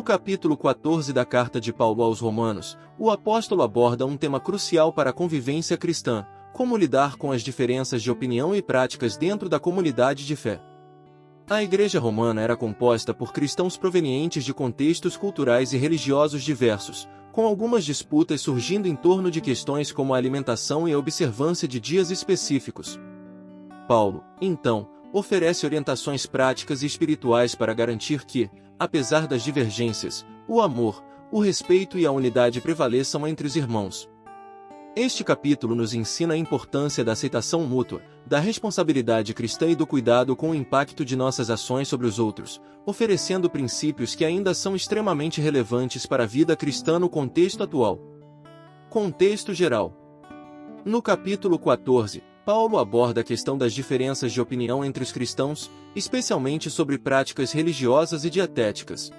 No capítulo 14 da carta de Paulo aos Romanos, o apóstolo aborda um tema crucial para a convivência cristã: como lidar com as diferenças de opinião e práticas dentro da comunidade de fé. A igreja romana era composta por cristãos provenientes de contextos culturais e religiosos diversos, com algumas disputas surgindo em torno de questões como a alimentação e a observância de dias específicos. Paulo, então, oferece orientações práticas e espirituais para garantir que, apesar das divergências, o amor, o respeito e a unidade prevaleçam entre os irmãos. Este capítulo nos ensina a importância da aceitação mútua, da responsabilidade cristã e do cuidado com o impacto de nossas ações sobre os outros, oferecendo princípios que ainda são extremamente relevantes para a vida cristã no contexto atual. Contexto geral. No capítulo 14, Paulo aborda a questão das diferenças de opinião entre os cristãos, especialmente sobre práticas religiosas e dietéticas.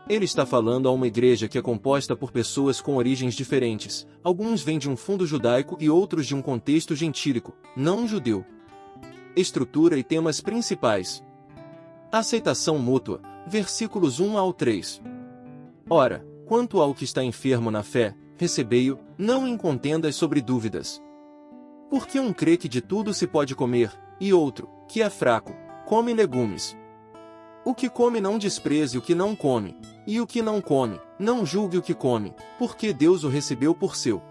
Ele está falando a uma igreja que é composta por pessoas com origens diferentes, alguns vêm de um fundo judaico e outros de um contexto gentílico, não judeu. Estrutura e temas principais. Aceitação mútua, versículos 1 ao 3. Ora, quanto ao que está enfermo na fé, recebei-o, não em contendas sobre dúvidas. Porque um crê que de tudo se pode comer, e outro, que é fraco, come legumes. O que come não despreze o que não come, e o que não come, não julgue o que come, porque Deus o recebeu por seu.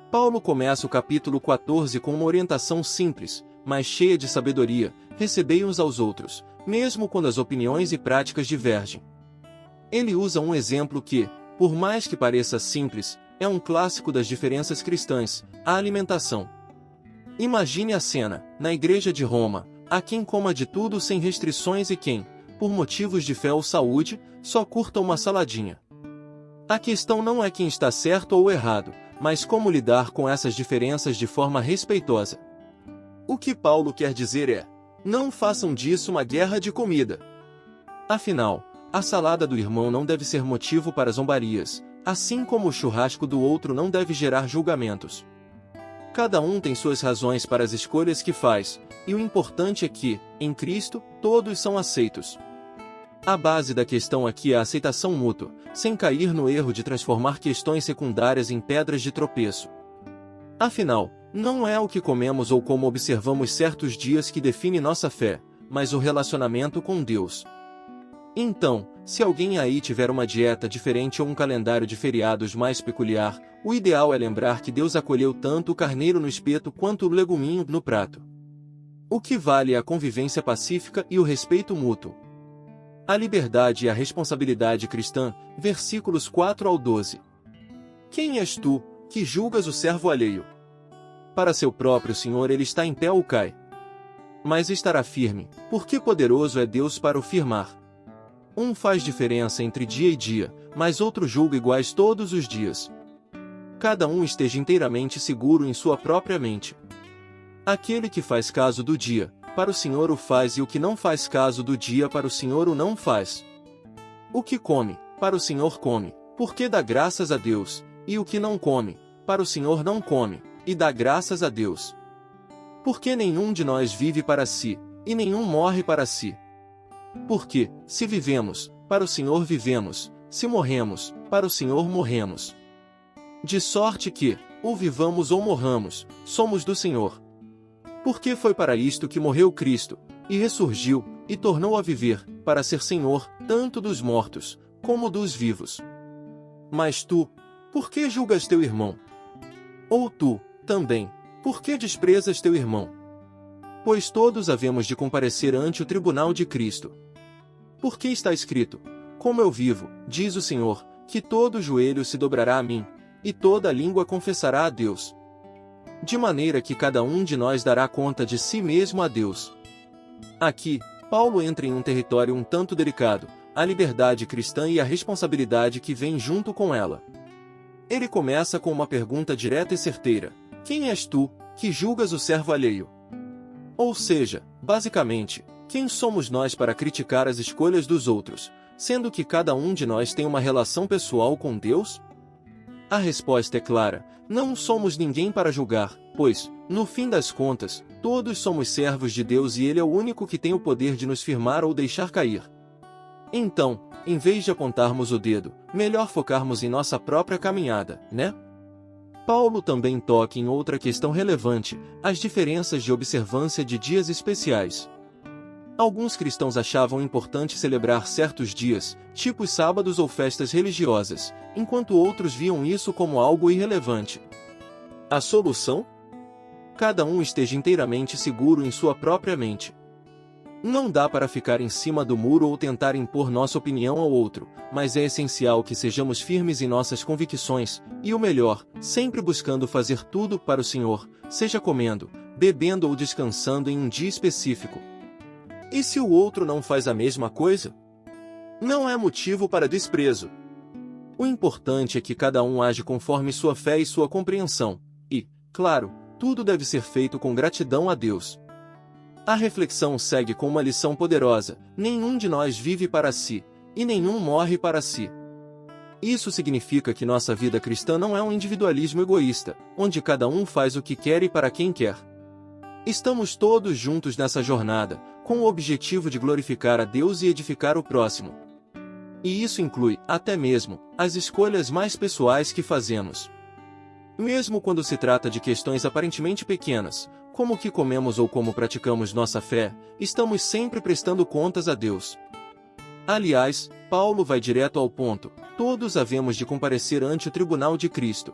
Paulo começa o capítulo 14 com uma orientação simples, mas cheia de sabedoria: recebei uns aos outros, mesmo quando as opiniões e práticas divergem. Ele usa um exemplo que, por mais que pareça simples, é um clássico das diferenças cristãs: a alimentação. Imagine a cena: na igreja de Roma, há quem coma de tudo sem restrições e quem, por motivos de fé ou saúde, só curta uma saladinha. A questão não é quem está certo ou errado, mas como lidar com essas diferenças de forma respeitosa. O que Paulo quer dizer é: não façam disso uma guerra de comida. Afinal, a salada do irmão não deve ser motivo para zombarias, assim como o churrasco do outro não deve gerar julgamentos. Cada um tem suas razões para as escolhas que faz, e o importante é que, em Cristo, todos são aceitos. A base da questão aqui é a aceitação mútua, sem cair no erro de transformar questões secundárias em pedras de tropeço. Afinal, não é o que comemos ou como observamos certos dias que define nossa fé, mas o relacionamento com Deus. Então, se alguém aí tiver uma dieta diferente ou um calendário de feriados mais peculiar, o ideal é lembrar que Deus acolheu tanto o carneiro no espeto quanto o leguminho no prato. O que vale é a convivência pacífica e o respeito mútuo. A liberdade e a responsabilidade cristã, versículos 4 ao 12. Quem és tu, que julgas o servo alheio? Para seu próprio Senhor ele está em pé ou cai. Mas estará firme, porque poderoso é Deus para o firmar. Um faz diferença entre dia e dia, mas outro julga iguais todos os dias. Cada um esteja inteiramente seguro em sua própria mente. Aquele que faz caso do dia, para o Senhor o faz, e o que não faz caso do dia para o Senhor o não faz. O que come, para o Senhor come, porque dá graças a Deus, e o que não come, para o Senhor não come, e dá graças a Deus. Porque nenhum de nós vive para si, e nenhum morre para si. Porque, se vivemos, para o Senhor vivemos, se morremos, para o Senhor morremos. De sorte que, ou vivamos ou morramos, somos do Senhor. Porque foi para isto que morreu Cristo, e ressurgiu, e tornou a viver, para ser Senhor, tanto dos mortos, como dos vivos. Mas tu, por que julgas teu irmão? Ou tu, também, por que desprezas teu irmão? Pois todos havemos de comparecer ante o tribunal de Cristo. Porque está escrito: como eu vivo, diz o Senhor, que todo joelho se dobrará a mim, e toda língua confessará a Deus. De maneira que cada um de nós dará conta de si mesmo a Deus. Aqui, Paulo entra em um território um tanto delicado: a liberdade cristã e a responsabilidade que vem junto com ela. Ele começa com uma pergunta direta e certeira: quem és tu, que julgas o servo alheio? Ou seja, basicamente, quem somos nós para criticar as escolhas dos outros, sendo que cada um de nós tem uma relação pessoal com Deus? A resposta é clara: não somos ninguém para julgar, pois, no fim das contas, todos somos servos de Deus e Ele é o único que tem o poder de nos firmar ou deixar cair. Então, Em vez de apontarmos o dedo, melhor focarmos em nossa própria caminhada, né? Paulo também toca em outra questão relevante, as diferenças de observância de dias especiais. Alguns cristãos achavam importante celebrar certos dias, tipo os sábados ou festas religiosas, enquanto outros viam isso como algo irrelevante. A solução? Cada um esteja inteiramente seguro em sua própria mente. Não dá para ficar em cima do muro ou tentar impor nossa opinião ao outro, mas é essencial que sejamos firmes em nossas convicções, e o melhor, sempre buscando fazer tudo para o Senhor, seja comendo, bebendo ou descansando em um dia específico. E se o outro não faz a mesma coisa? Não é motivo para desprezo. O importante é que cada um age conforme sua fé e sua compreensão, e, claro, tudo deve ser feito com gratidão a Deus. A reflexão segue com uma lição poderosa: nenhum de nós vive para si, e nenhum morre para si. Isso significa que nossa vida cristã não é um individualismo egoísta, onde cada um faz o que quer e para quem quer. Estamos todos juntos nessa jornada, com o objetivo de glorificar a Deus e edificar o próximo. E isso inclui, até mesmo, as escolhas mais pessoais que fazemos. Mesmo quando se trata de questões aparentemente pequenas, como o que comemos ou como praticamos nossa fé, estamos sempre prestando contas a Deus. Aliás, Paulo vai direto ao ponto: todos havemos de comparecer ante o tribunal de Cristo.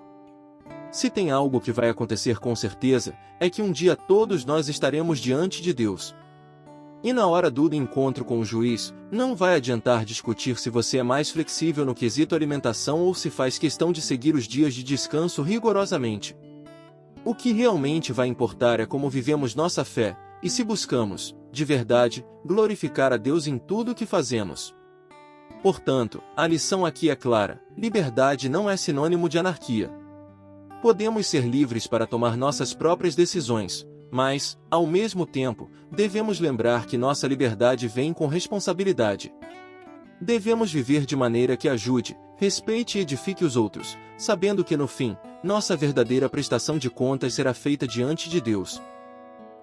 Se tem algo que vai acontecer com certeza, é que um dia todos nós estaremos diante de Deus. E na hora do encontro com o juiz, não vai adiantar discutir se você é mais flexível no quesito alimentação ou se faz questão de seguir os dias de descanso rigorosamente. O que realmente vai importar é como vivemos nossa fé, e se buscamos, de verdade, glorificar a Deus em tudo o que fazemos. Portanto, a lição aqui é clara: liberdade não é sinônimo de anarquia. Podemos ser livres para tomar nossas próprias decisões, mas, ao mesmo tempo, devemos lembrar que nossa liberdade vem com responsabilidade. Devemos viver de maneira que ajude, respeite e edifique os outros, sabendo que no fim, nossa verdadeira prestação de contas será feita diante de Deus.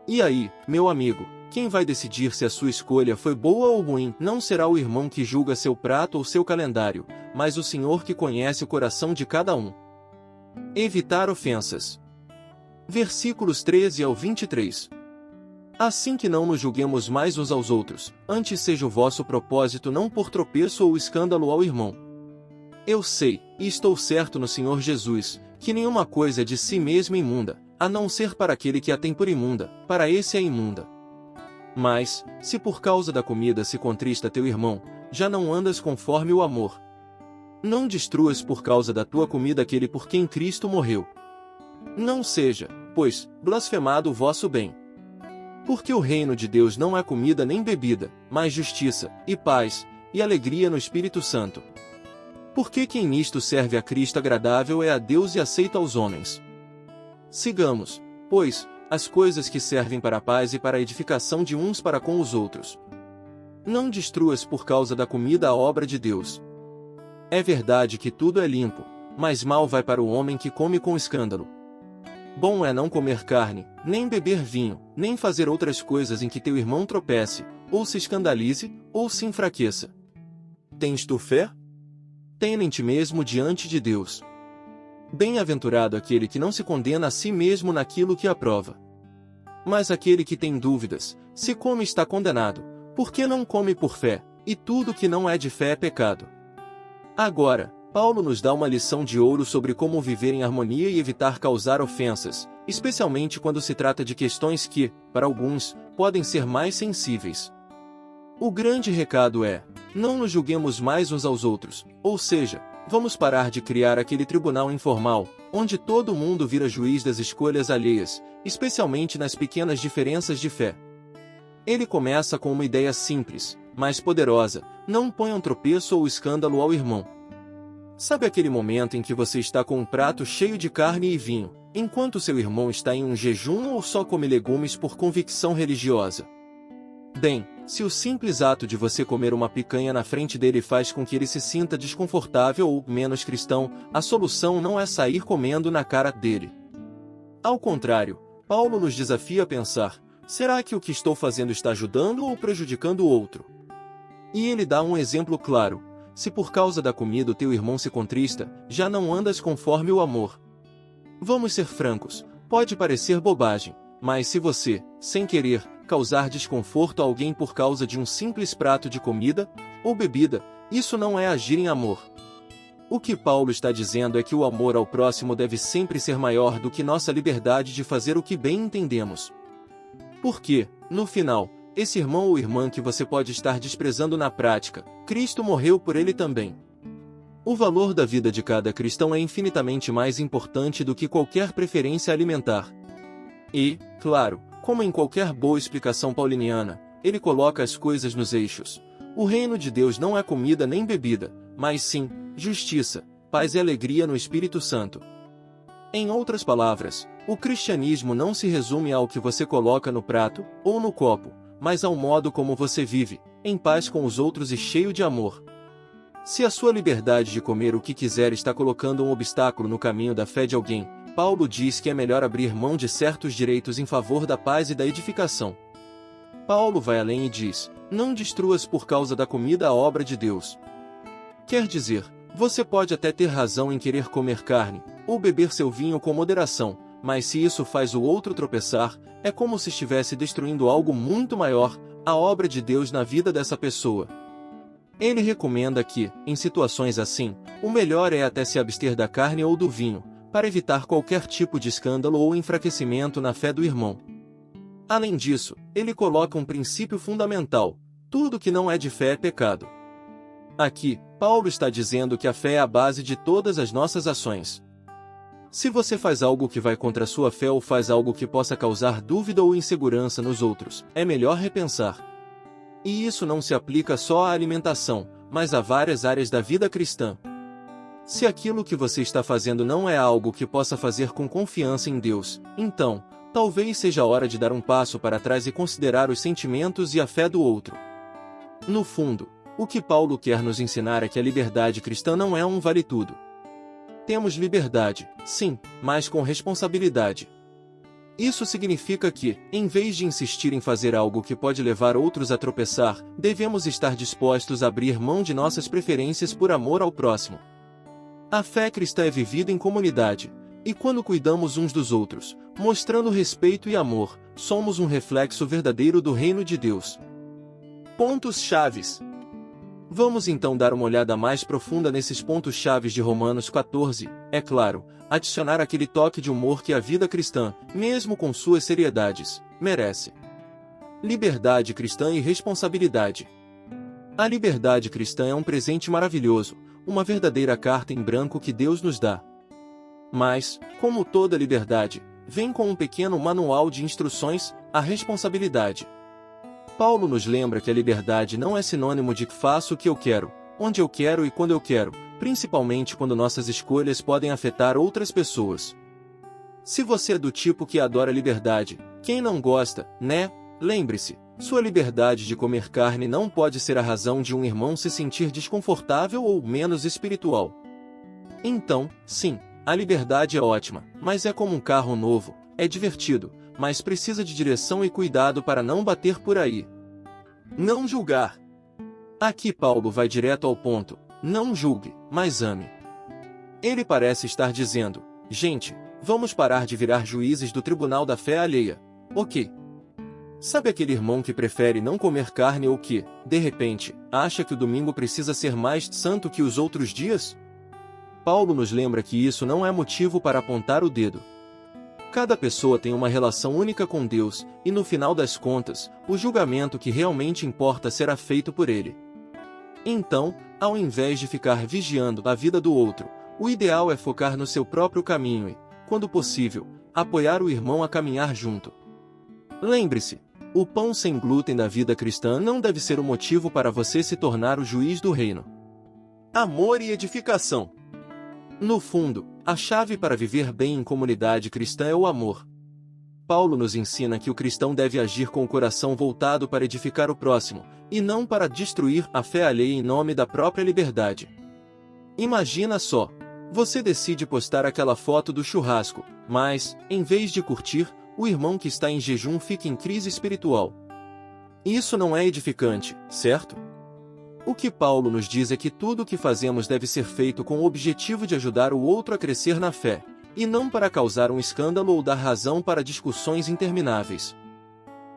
E aí, meu amigo, quem vai decidir se a sua escolha foi boa ou ruim não será o irmão que julga seu prato ou seu calendário, mas o Senhor que conhece o coração de cada um. Evitar ofensas. Versículos 13 ao 23. Assim que não nos julguemos mais uns aos outros, antes seja o vosso propósito não por tropeço ou escândalo ao irmão. Eu sei, e estou certo no Senhor Jesus, que nenhuma coisa é de si mesma imunda, a não ser para aquele que a tem por imunda, para esse é imunda. Mas, se por causa da comida se contrista teu irmão, já não andas conforme o amor. Não destruas por causa da tua comida aquele por quem Cristo morreu. Não seja, pois, blasfemado o vosso bem. Porque o reino de Deus não é comida nem bebida, mas justiça, e paz, e alegria no Espírito Santo. Porque quem nisto serve a Cristo agradável é a Deus e aceito aos homens. Sigamos, pois, as coisas que servem para a paz e para a edificação de uns para com os outros. Não destruas por causa da comida a obra de Deus. É verdade que tudo é limpo, mas mal vai para o homem que come com escândalo. Bom é não comer carne, nem beber vinho, nem fazer outras coisas em que teu irmão tropece, ou se escandalize, ou se enfraqueça. Tens tu fé? Tem-na em ti mesmo diante de Deus. Bem-aventurado aquele que não se condena a si mesmo naquilo que aprova. Mas aquele que tem dúvidas, se come está condenado, porque não come por fé, e tudo que não é de fé é pecado. Agora, Paulo nos dá uma lição de ouro sobre como viver em harmonia e evitar causar ofensas, especialmente quando se trata de questões que, para alguns, podem ser mais sensíveis. O grande recado é: não nos julguemos mais uns aos outros, ou seja, vamos parar de criar aquele tribunal informal, onde todo mundo vira juiz das escolhas alheias, especialmente nas pequenas diferenças de fé. Ele começa com uma ideia simples, mas poderosa: não ponham tropeço ou escândalo ao irmão. Sabe aquele momento em que você está com um prato cheio de carne e vinho, enquanto seu irmão está em um jejum ou só come legumes por convicção religiosa? Bem, se o simples ato de você comer uma picanha na frente dele faz com que ele se sinta desconfortável ou menos cristão, a solução não é sair comendo na cara dele. Ao contrário, Paulo nos desafia a pensar: será que o que estou fazendo está ajudando ou prejudicando o outro? E ele dá um exemplo claro: se por causa da comida o teu irmão se contrista, já não andas conforme o amor. Vamos ser francos, pode parecer bobagem, mas se você, sem querer, causar desconforto a alguém por causa de um simples prato de comida ou bebida, isso não é agir em amor. O que Paulo está dizendo é que o amor ao próximo deve sempre ser maior do que nossa liberdade de fazer o que bem entendemos. Porque, no final, esse irmão ou irmã que você pode estar desprezando na prática, Cristo morreu por ele também. O valor da vida de cada cristão é infinitamente mais importante do que qualquer preferência alimentar. E, claro, como em qualquer boa explicação pauliniana, ele coloca as coisas nos eixos. O reino de Deus não é comida nem bebida, mas sim, justiça, paz e alegria no Espírito Santo. Em outras palavras, o cristianismo não se resume ao que você coloca no prato ou no copo, mas ao modo como você vive, em paz com os outros e cheio de amor. Se a sua liberdade de comer o que quiser está colocando um obstáculo no caminho da fé de alguém, Paulo diz que é melhor abrir mão de certos direitos em favor da paz e da edificação. Paulo vai além e diz: não destruas por causa da comida a obra de Deus. Quer dizer, você pode até ter razão em querer comer carne, ou beber seu vinho com moderação, mas se isso faz o outro tropeçar, é como se estivesse destruindo algo muito maior, a obra de Deus na vida dessa pessoa. Ele recomenda que, em situações assim, o melhor é até se abster da carne ou do vinho, para evitar qualquer tipo de escândalo ou enfraquecimento na fé do irmão. Além disso, ele coloca um princípio fundamental: tudo que não é de fé é pecado. Aqui, Paulo está dizendo que a fé é a base de todas as nossas ações. Se você faz algo que vai contra a sua fé ou faz algo que possa causar dúvida ou insegurança nos outros, é melhor repensar. E isso não se aplica só à alimentação, mas a várias áreas da vida cristã. Se aquilo que você está fazendo não é algo que possa fazer com confiança em Deus, então, talvez seja a hora de dar um passo para trás e considerar os sentimentos e a fé do outro. No fundo, o que Paulo quer nos ensinar é que a liberdade cristã não é um vale-tudo. Temos liberdade, sim, mas com responsabilidade. Isso significa que, em vez de insistir em fazer algo que pode levar outros a tropeçar, devemos estar dispostos a abrir mão de nossas preferências por amor ao próximo. A fé cristã é vivida em comunidade, e quando cuidamos uns dos outros, mostrando respeito e amor, somos um reflexo verdadeiro do reino de Deus. Pontos-chaves. Vamos então dar uma olhada mais profunda nesses pontos-chaves de Romanos 14, é claro, adicionar aquele toque de humor que a vida cristã, mesmo com suas seriedades, merece. Liberdade cristã e responsabilidade. A liberdade cristã é um presente maravilhoso, uma verdadeira carta em branco que Deus nos dá. Mas, como toda liberdade, vem com um pequeno manual de instruções, a responsabilidade. Paulo nos lembra que a liberdade não é sinônimo de faço o que eu quero, onde eu quero e quando eu quero, principalmente quando nossas escolhas podem afetar outras pessoas. Se você é do tipo que adora a liberdade, quem não gosta, né? Lembre-se, sua liberdade de comer carne não pode ser a razão de um irmão se sentir desconfortável ou menos espiritual. Então, sim, a liberdade é ótima, mas é como um carro novo, é divertido, mas precisa de direção e cuidado para não bater por aí. Não julgar. Aqui Paulo vai direto ao ponto: não julgue, mas ame. Ele parece estar dizendo: gente, vamos parar de virar juízes do tribunal da fé alheia. Ok. Sabe aquele irmão que prefere não comer carne ou que, de repente, acha que o domingo precisa ser mais santo que os outros dias? Paulo nos lembra que isso não é motivo para apontar o dedo. Cada pessoa tem uma relação única com Deus, e no final das contas, o julgamento que realmente importa será feito por Ele. Então, ao invés de ficar vigiando a vida do outro, o ideal é focar no seu próprio caminho e, quando possível, apoiar o irmão a caminhar junto. Lembre-se, o pão sem glúten da vida cristã não deve ser o motivo para você se tornar o juiz do reino. Amor e edificação. No fundo, a chave para viver bem em comunidade cristã é o amor. Paulo nos ensina que o cristão deve agir com o coração voltado para edificar o próximo, e não para destruir a fé alheia em nome da própria liberdade. Imagina só, você decide postar aquela foto do churrasco, mas, em vez de curtir, o irmão que está em jejum fica em crise espiritual. Isso não é edificante, certo? O que Paulo nos diz é que tudo o que fazemos deve ser feito com o objetivo de ajudar o outro a crescer na fé, e não para causar um escândalo ou dar razão para discussões intermináveis.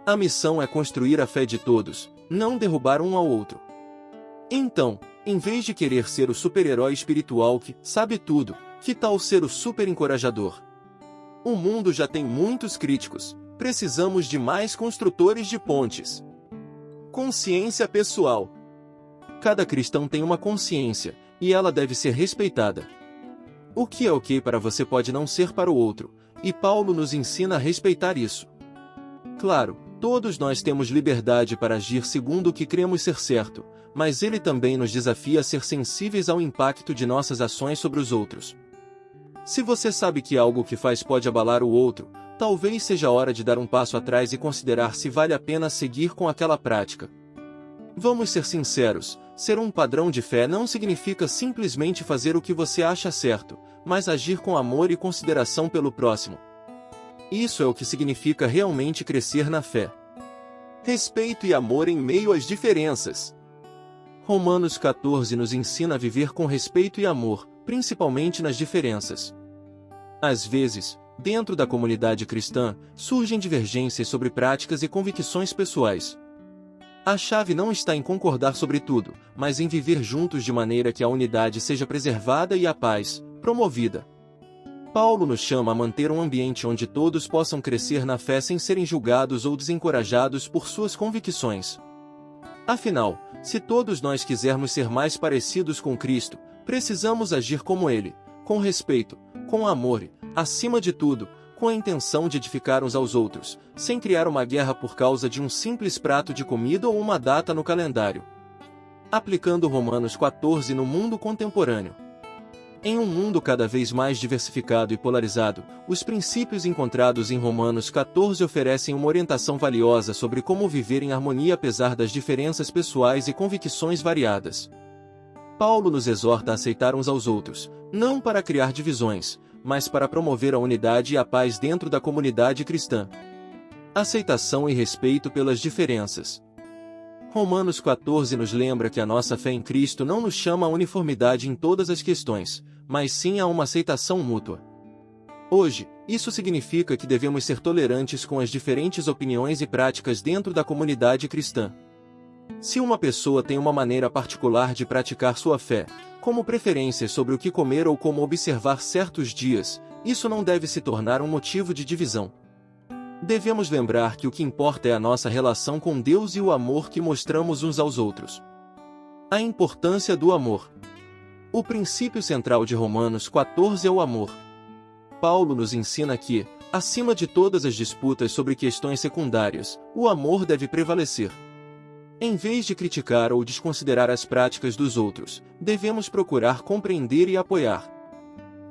A missão é construir a fé de todos, não derrubar um ao outro. Então, em vez de querer ser o super-herói espiritual que sabe tudo, que tal ser o super-encorajador? O mundo já tem muitos críticos, precisamos de mais construtores de pontes. Consciência pessoal. Cada cristão tem uma consciência, e ela deve ser respeitada. O que é ok para você pode não ser para o outro, e Paulo nos ensina a respeitar isso. Claro, todos nós temos liberdade para agir segundo o que cremos ser certo, mas ele também nos desafia a ser sensíveis ao impacto de nossas ações sobre os outros. Se você sabe que algo que faz pode abalar o outro, talvez seja hora de dar um passo atrás e considerar se vale a pena seguir com aquela prática. Vamos ser sinceros, ser um padrão de fé não significa simplesmente fazer o que você acha certo, mas agir com amor e consideração pelo próximo. Isso é o que significa realmente crescer na fé. Respeito e amor em meio às diferenças. Romanos 14 nos ensina a viver com respeito e amor, principalmente nas diferenças. Às vezes, dentro da comunidade cristã, surgem divergências sobre práticas e convicções pessoais. A chave não está em concordar sobre tudo, mas em viver juntos de maneira que a unidade seja preservada e a paz promovida. Paulo nos chama a manter um ambiente onde todos possam crescer na fé sem serem julgados ou desencorajados por suas convicções. Afinal, se todos nós quisermos ser mais parecidos com Cristo, precisamos agir como Ele, com respeito, com amor e, acima de tudo, com a intenção de edificar uns aos outros, sem criar uma guerra por causa de um simples prato de comida ou uma data no calendário. Aplicando Romanos 14 no mundo contemporâneo. Em um mundo cada vez mais diversificado e polarizado, os princípios encontrados em Romanos 14 oferecem uma orientação valiosa sobre como viver em harmonia apesar das diferenças pessoais e convicções variadas. Paulo nos exorta a aceitar uns aos outros, não para criar divisões, mas para promover a unidade e a paz dentro da comunidade cristã. Aceitação e respeito pelas diferenças. Romanos 14 nos lembra que a nossa fé em Cristo não nos chama a uniformidade em todas as questões, mas sim a uma aceitação mútua. Hoje, isso significa que devemos ser tolerantes com as diferentes opiniões e práticas dentro da comunidade cristã. Se uma pessoa tem uma maneira particular de praticar sua fé, como preferências sobre o que comer ou como observar certos dias, isso não deve se tornar um motivo de divisão. Devemos lembrar que o que importa é a nossa relação com Deus e o amor que mostramos uns aos outros. A importância do amor. O princípio central de Romanos 14 é o amor. Paulo nos ensina que, acima de todas as disputas sobre questões secundárias, o amor deve prevalecer. Em vez de criticar ou desconsiderar as práticas dos outros, devemos procurar compreender e apoiar.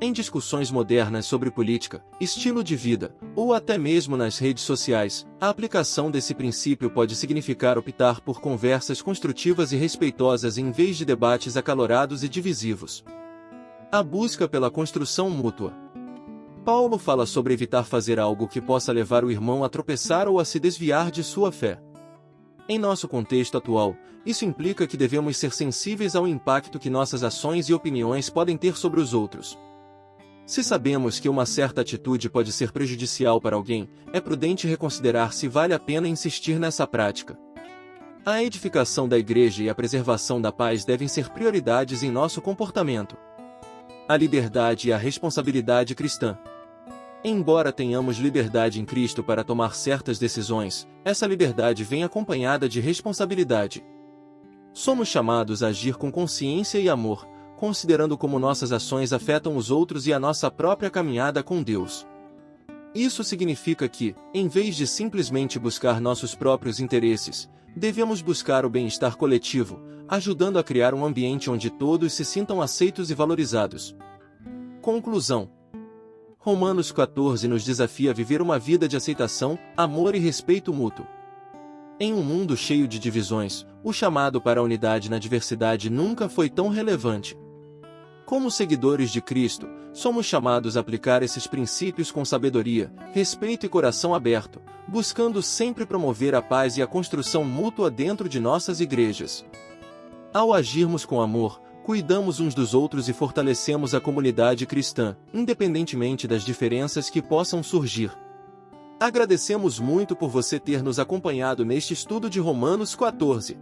Em discussões modernas sobre política, estilo de vida, ou até mesmo nas redes sociais, a aplicação desse princípio pode significar optar por conversas construtivas e respeitosas em vez de debates acalorados e divisivos. A busca pela construção mútua. Paulo fala sobre evitar fazer algo que possa levar o irmão a tropeçar ou a se desviar de sua fé. Em nosso contexto atual, isso implica que devemos ser sensíveis ao impacto que nossas ações e opiniões podem ter sobre os outros. Se sabemos que uma certa atitude pode ser prejudicial para alguém, é prudente reconsiderar se vale a pena insistir nessa prática. A edificação da igreja e a preservação da paz devem ser prioridades em nosso comportamento. A liberdade e a responsabilidade cristã. Embora tenhamos liberdade em Cristo para tomar certas decisões, essa liberdade vem acompanhada de responsabilidade. Somos chamados a agir com consciência e amor, considerando como nossas ações afetam os outros e a nossa própria caminhada com Deus. Isso significa que, em vez de simplesmente buscar nossos próprios interesses, devemos buscar o bem-estar coletivo, ajudando a criar um ambiente onde todos se sintam aceitos e valorizados. Conclusão. Romanos 14 nos desafia a viver uma vida de aceitação, amor e respeito mútuo. Em um mundo cheio de divisões, o chamado para a unidade na diversidade nunca foi tão relevante. Como seguidores de Cristo, somos chamados a aplicar esses princípios com sabedoria, respeito e coração aberto, buscando sempre promover a paz e a construção mútua dentro de nossas igrejas. Ao agirmos com amor, cuidamos uns dos outros e fortalecemos a comunidade cristã, independentemente das diferenças que possam surgir. Agradecemos muito por você ter nos acompanhado neste estudo de Romanos 14.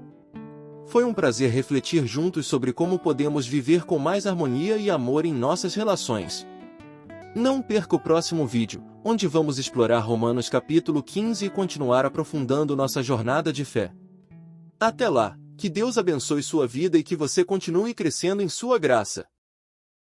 Foi um prazer refletir juntos sobre como podemos viver com mais harmonia e amor em nossas relações. Não perca o próximo vídeo, onde vamos explorar Romanos capítulo 15 e continuar aprofundando nossa jornada de fé. Até lá, que Deus abençoe sua vida e que você continue crescendo em sua graça.